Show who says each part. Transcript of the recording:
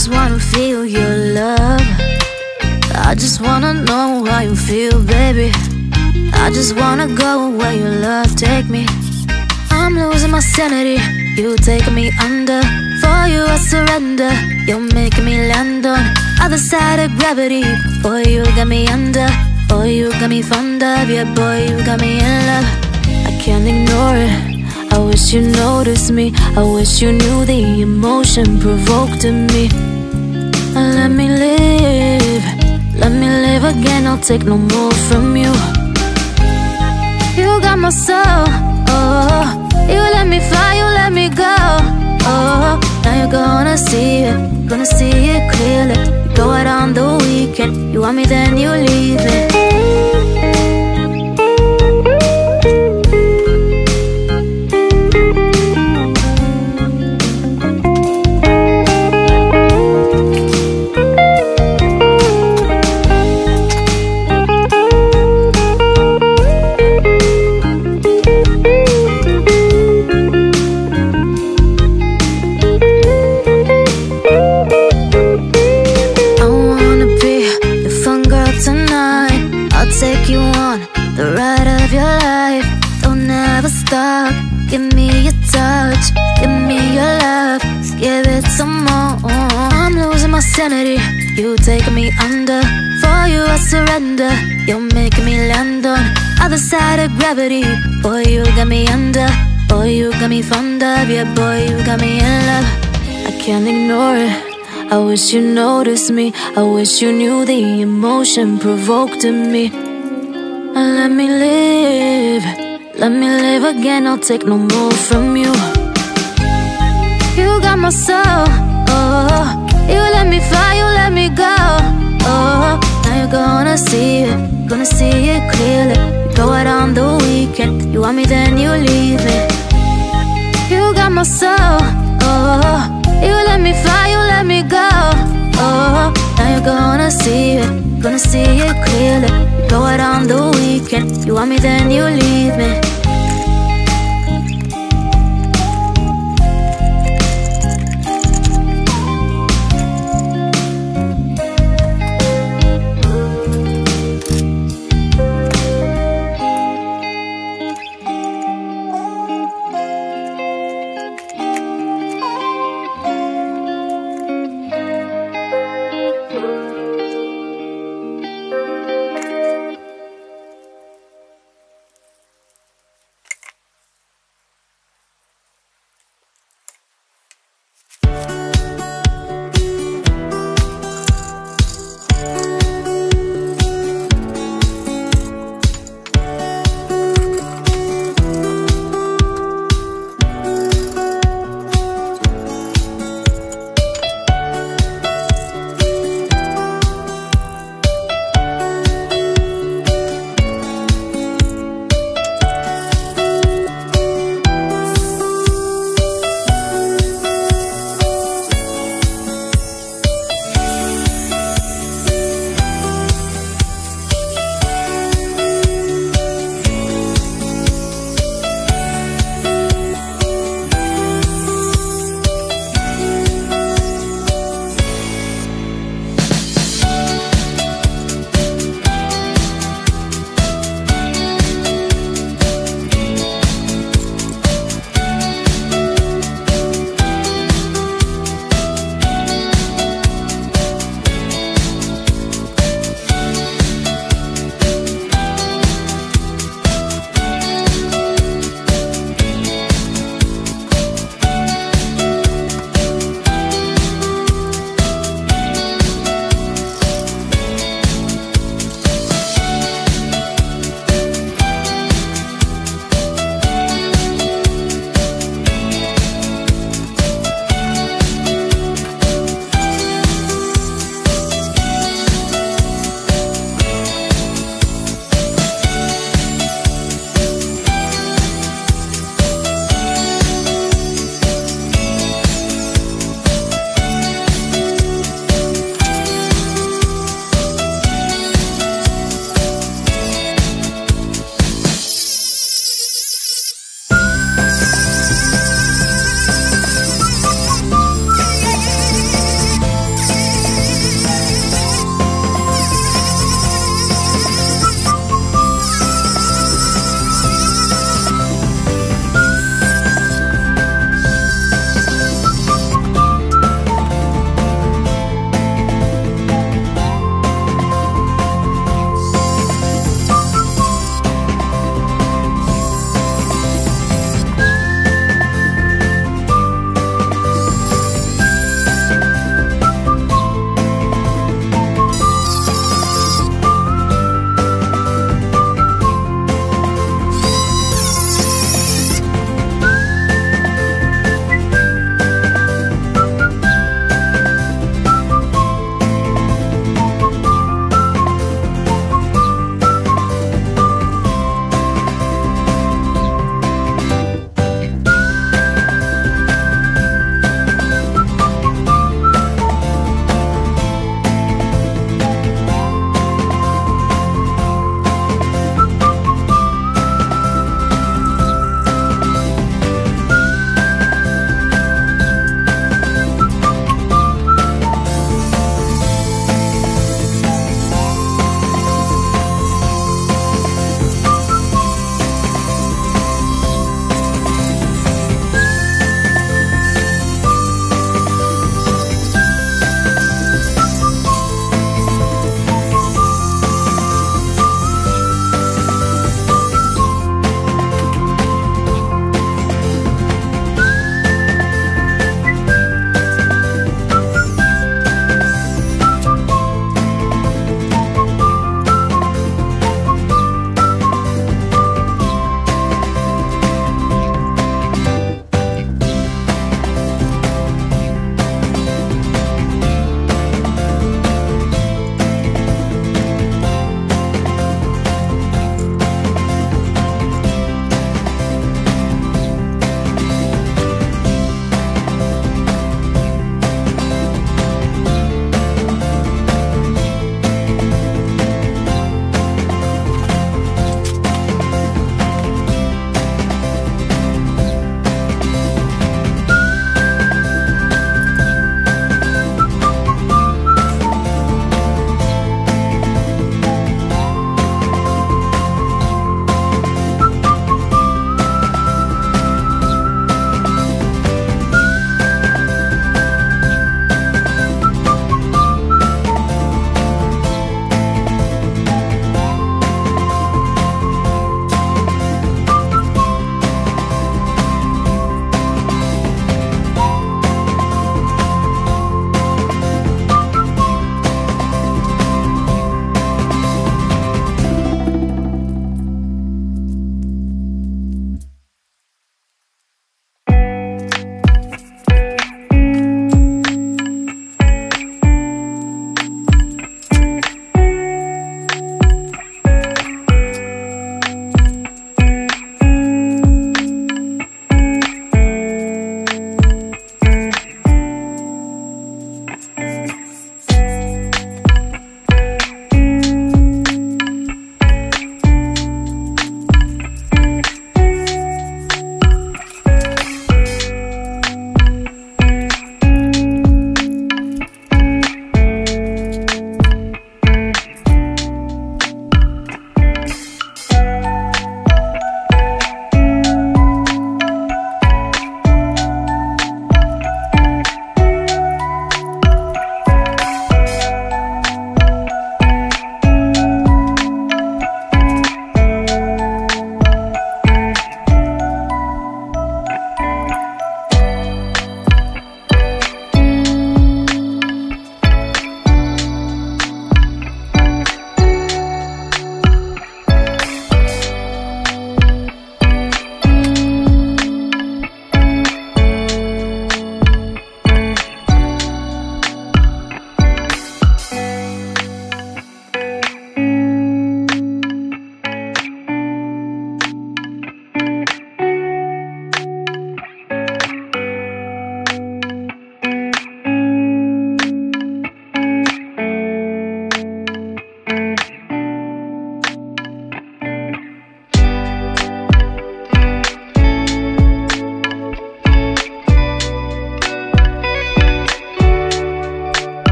Speaker 1: just wanna feel your love. I just wanna know how you feel, baby. I just wanna go where your love take me. I'm losing my sanity, you taking me under. For you I surrender, you're making me land on other side of gravity. Boy, you got me under. Boy, you got me fond of. Yeah, boy, you got me in love. I can't ignore it, I wish you noticed me. I wish you knew the emotion provoked in me. Let me live again, I'll take no more from you. You got my soul, oh. You let me fly, you let me go, oh. Now you're gonna see it clearly. You go out on the weekend, you want me then you leave me. Take you on the ride of your life. Don't ever stop. Give me your touch, give me your love. Give it some more. I'm losing my sanity, you taking me under. For you I surrender, you're making me land on other side of gravity. Boy, you got me under. Boy, you got me fond of. Yeah, boy, you got me in love. I can't ignore it, I wish you noticed me. I wish you knew the emotion provoked in me. Let me live again, I'll take no more from you. You got my soul, oh. You let me fly, you let me go, oh. Now you're gonna see it clearly. You go out on the weekend, you want me then you leave me. You got my soul,